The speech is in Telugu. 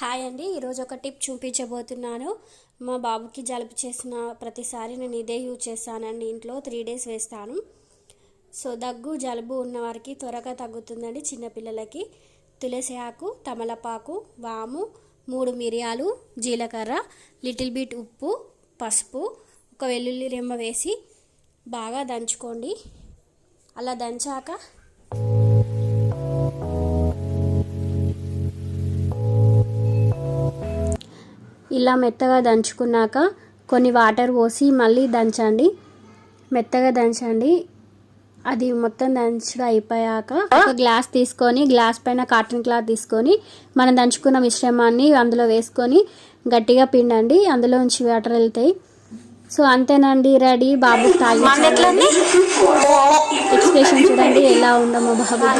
హాయ్ అండి, ఈరోజు ఒక టిప్ చూపించబోతున్నాను. మా బాబుకి జలుబు చేసిన ప్రతిసారి నేను ఇదే యూజ్ చేస్తానండి. ఇంట్లో 3 days వేస్తాను. సో దగ్గు జలుబు ఉన్నవారికి త్వరగా తగ్గుతుందండి. చిన్నపిల్లలకి తులసి ఆకు, తమలపాకు, వాము, 3 మిరియాలు, జీలకర్ర, లిటిల్ బిట్ ఉప్పు, పసుపు, ఒక వెల్లుల్లి రెమ్మ వేసి బాగా దంచుకోండి. అలా దంచాక ఇలా మెత్తగా దంచుకున్నాక కొన్ని వాటర్ పోసి మళ్ళీ దంచండి. మెత్తగా దంచండి. అది మొత్తం దంచడం అయిపోయాక ఒక గ్లాస్ తీసుకొని, గ్లాస్ పైన కాటన్ క్లాత్ తీసుకొని మనం దంచుకున్న మిశ్రమాన్ని అందులో వేసుకొని గట్టిగా పిండండి. అందులోంచి వాటర్ వెళ్తాయి. సో అంతేనండి, రెడీ. బాబుకి తాగించండి. ఎక్స్ప్రెషన్ చూడండి ఎలా ఉందో మా బాబు.